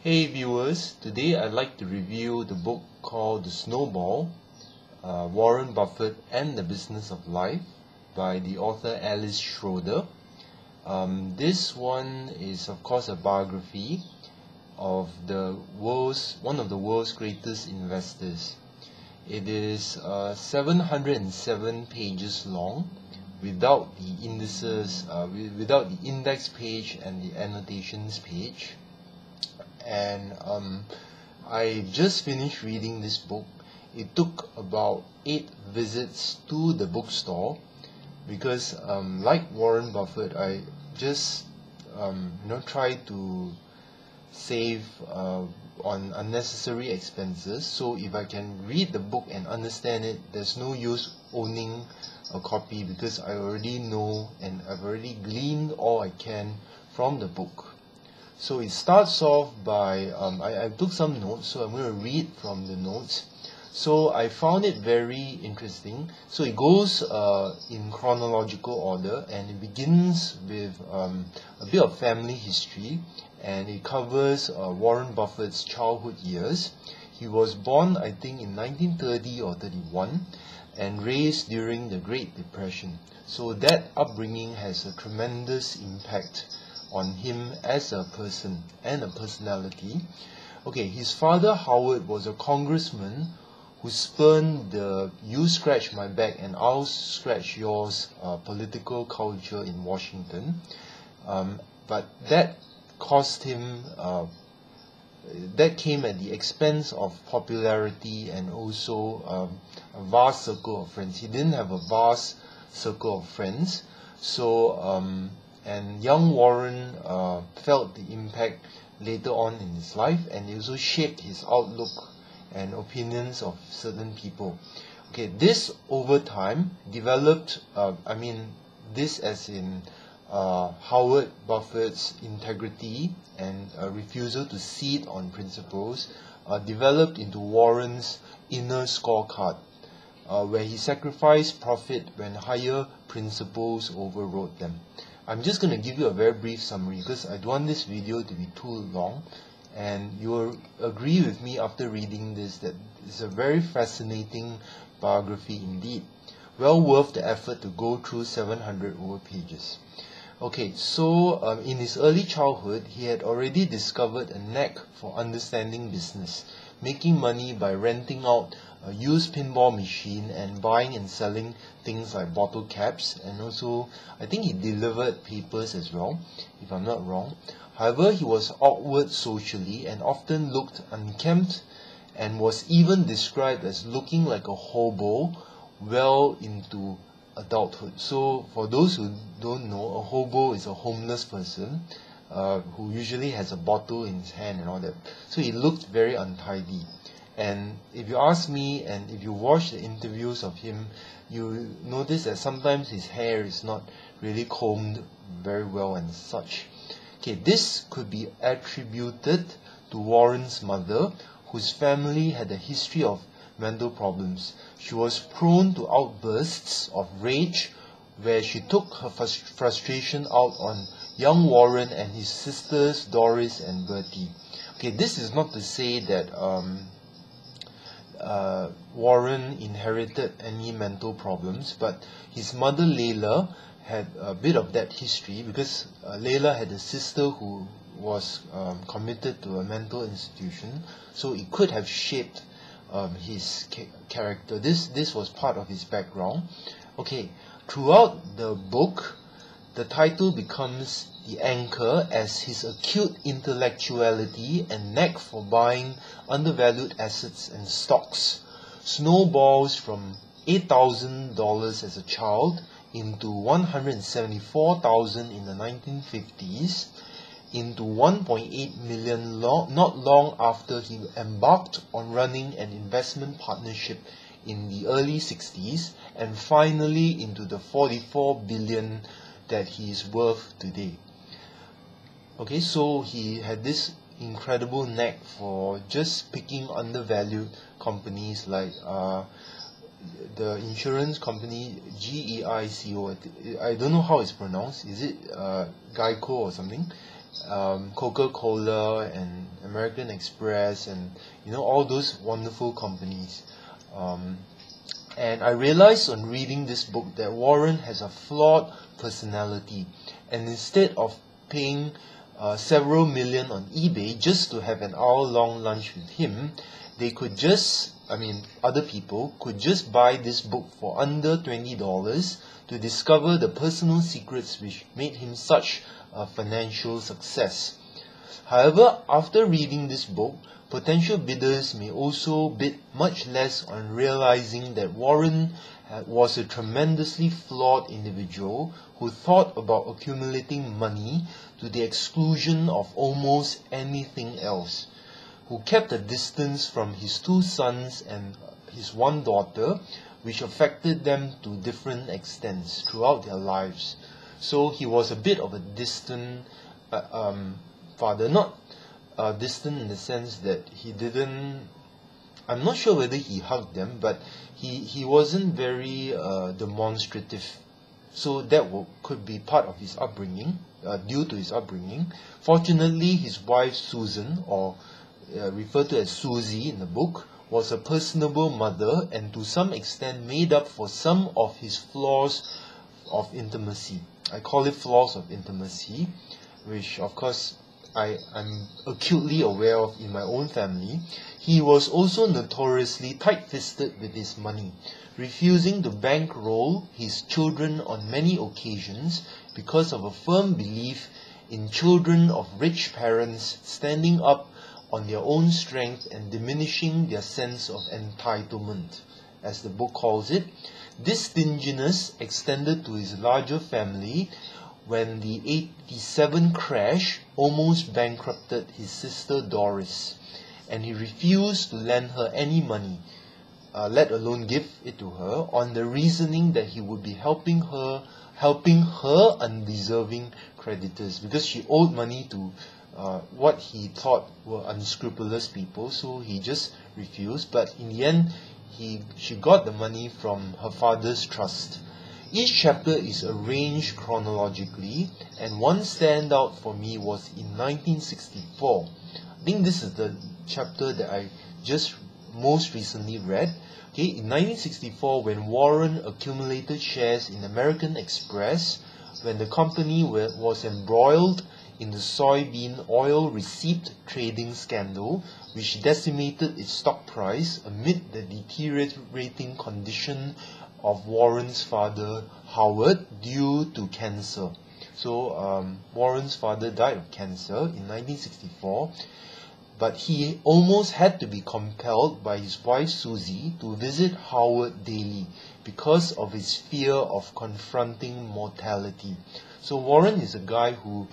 Hey viewers, today I'd like to review the book called The Snowball, Warren Buffett and the Business of Life by the author Alice Schroeder. This one is of course a biography of one of the world's greatest investors. It is 707 pages long without the indices, without the index page and the annotations page. And I just finished reading this book. It took about 8 visits to the bookstore because like Warren Buffett, I just try to save on unnecessary expenses. So if I can read the book and understand it, there's no use owning a copy because I already know and I've already gleaned all I can from the book. So it starts off by, I took some notes, so I'm going to read from the notes. So I found it very interesting. So it goes in chronological order, and it begins with a bit of family history, and it covers Warren Buffett's childhood years. He was born, I think, in 1930 or 31, and raised during the Great Depression. So that upbringing has a tremendous impact on him as a person and a personality. Okay, his father Howard was a congressman who spurned the "you scratch my back and I'll scratch yours" political culture in Washington. But that cost him, that came at the expense of popularity and also a vast circle of friends. He didn't have a vast circle of friends, so and young Warren felt the impact later on in his life, and it also shaped his outlook and opinions of certain people. Okay, this over time developed, this as in Howard Buffett's integrity and refusal to cede on principles, developed into Warren's inner scorecard, where he sacrificed profit when higher principles overrode them. I'm just going to give you a very brief summary because I don't want this video to be too long, and you will agree with me after reading this that it's a very fascinating biography indeed. Well worth the effort to go through 700 over pages. Okay, so in his early childhood, he had already discovered a knack for understanding business, making money by renting out a used pinball machine and buying and selling things like bottle caps, and also I think he delivered papers as well, if I'm not wrong. However, he was awkward socially and often looked unkempt and was even described as looking like a hobo well into adulthood. So for those who don't know, a hobo is a homeless person who usually has a bottle in his hand and all that. So he looked very untidy. And if you ask me, and if you watch the interviews of him, you notice that sometimes his hair is not really combed very well and such. Okay, this could be attributed to Warren's mother, whose family had a history of mental problems. She was prone to outbursts of rage where she took her frustration out on young Warren and his sisters Doris and Bertie. Okay, this is not to say that Warren inherited any mental problems, but his mother Layla had a bit of that history because Layla had a sister who was committed to a mental institution, so it could have shaped his character. This was part of his background. Okay, throughout the book, the title becomes the anchor as his acute intellectuality and knack for buying undervalued assets and stocks snowballs from $8,000 as a child into $174,000 in the 1950s, into 1.8 million not long after he embarked on running an investment partnership in the early 60s, and finally into the 44 billion that he is worth today. Okay, so he had this incredible knack for just picking undervalued companies like the insurance company GEICO. I don't know how it's pronounced. Is it Geico or something? Coca-Cola and American Express and all those wonderful companies. And I realized on reading this book that Warren has a flawed personality, and instead of paying several million on eBay just to have an hour-long lunch with him, other people could just buy this book for under $20 to discover the personal secrets which made him such a financial success. However, after reading this book, potential bidders may also bid much less on realizing that Warren was a tremendously flawed individual who thought about accumulating money to the exclusion of almost anything else, who kept a distance from his 2 sons and his 1 daughter, which affected them to different extents throughout their lives. So he was a bit of a distant father, not distant in the sense that he didn't, I'm not sure whether he hugged them, but he wasn't very demonstrative. So that could be part of his upbringing, due to his upbringing. Fortunately, his wife Susan, or referred to as Susie in the book, was a personable mother and to some extent made up for some of his flaws of intimacy. I call it flaws of intimacy, which of course I'm acutely aware of in my own family. He was also notoriously tight-fisted with his money, refusing to bankroll his children on many occasions because of a firm belief in children of rich parents standing up on their own strength and diminishing their sense of entitlement, as the book calls it. This stinginess extended to his larger family when the '87 crash almost bankrupted his sister Doris, and he refused to lend her any money, let alone give it to her, on the reasoning that he would be helping her undeserving creditors, because she owed money to what he thought were unscrupulous people. So he just refused, but in the end she got the money from her father's trust. Each chapter is arranged chronologically, and one standout for me was in 1964. I think this is the chapter that I just most recently read. Okay, in 1964, when Warren accumulated shares in American Express, when the company was embroiled in the soybean oil receipt trading scandal, which decimated its stock price amid the deteriorating condition of Warren's father, Howard, due to cancer. So Warren's father died of cancer in 1964, but he almost had to be compelled by his wife Susie to visit Howard daily because of his fear of confronting mortality. So Warren is a guy who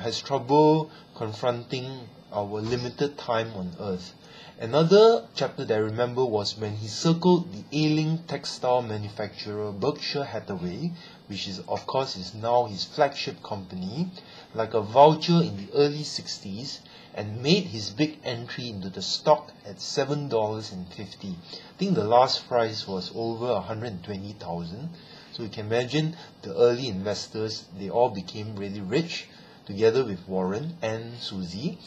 has trouble confronting our limited time on earth. Another chapter that I remember was when he circled the ailing textile manufacturer Berkshire Hathaway, which is of course is now his flagship company, like a vulture in the early 60s, and made his big entry into the stock at $7.50. I think the last price was over 120,000. So you can imagine the early investors, they all became really rich together with Warren and Susie.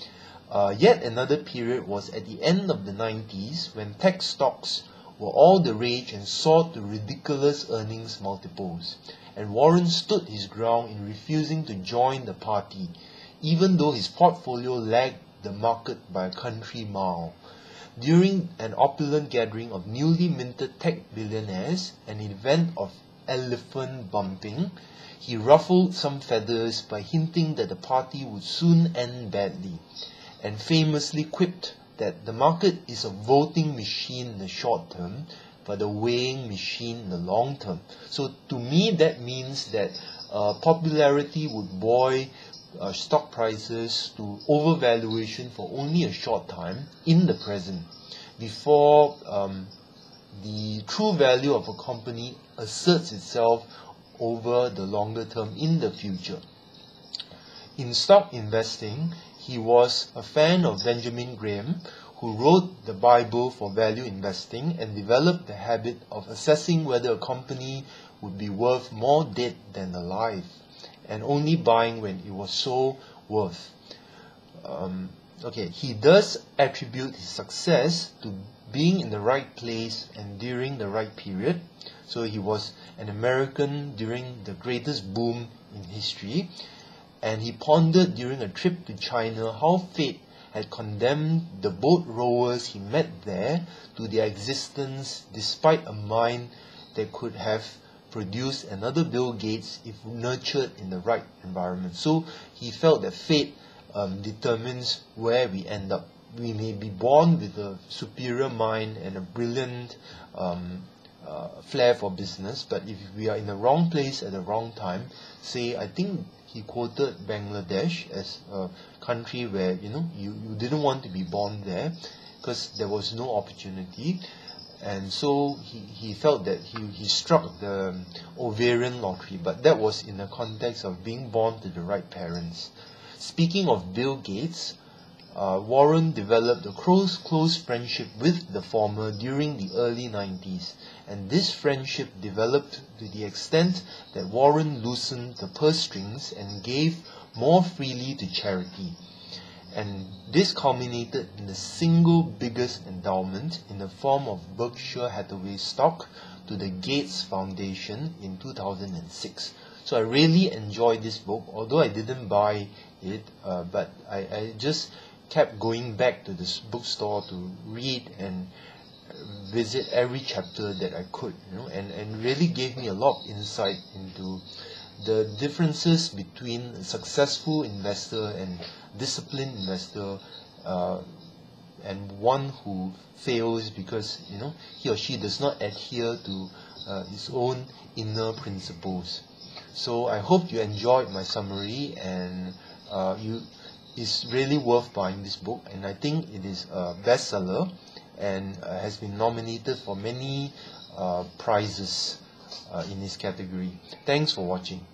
Yet another period was at the end of the 90s when tech stocks were all the rage and soared to ridiculous earnings multiples. And Warren stood his ground in refusing to join the party, even though his portfolio lagged the market by a country mile. During an opulent gathering of newly minted tech billionaires, an event of elephant bumping, he ruffled some feathers by hinting that the party would soon end badly, and famously quipped that the market is a voting machine in the short term, but a weighing machine in the long term. So to me, that means that popularity would buoy stock prices to overvaluation for only a short time in the present, before the true value of a company asserts itself over the longer term in the future. In stock investing, he was a fan of Benjamin Graham, who wrote the Bible for value investing and developed the habit of assessing whether a company would be worth more dead than alive, and only buying when it was so worth. Okay, he does attribute his success to being in the right place and during the right period. So he was an American during the greatest boom in history, and he pondered during a trip to China how fate had condemned the boat rowers he met there to their existence despite a mind that could have produced another Bill Gates if nurtured in the right environment. So he felt that fate determines where we end up. We may be born with a superior mind and a brilliant flair for business, but if we are in the wrong place at the wrong time, say, I think he quoted Bangladesh as a country where you didn't want to be born there because there was no opportunity, and so he felt that he struck the ovarian lottery, but that was in the context of being born to the right parents. Speaking of Bill Gates, Warren developed a close friendship with the former during the early 90s, and this friendship developed to the extent that Warren loosened the purse strings and gave more freely to charity. And this culminated in the single biggest endowment in the form of Berkshire Hathaway stock to the Gates Foundation in 2006. So I really enjoyed this book, although I didn't buy it, but I just kept going back to this bookstore to read and visit every chapter that I could, and really gave me a lot of insight into the differences between a successful investor and disciplined investor, and one who fails because he or she does not adhere to his own inner principles. So I hope you enjoyed my summary, and it's really worth buying this book, and I think it is a bestseller and has been nominated for many prizes in this category. Thanks for watching.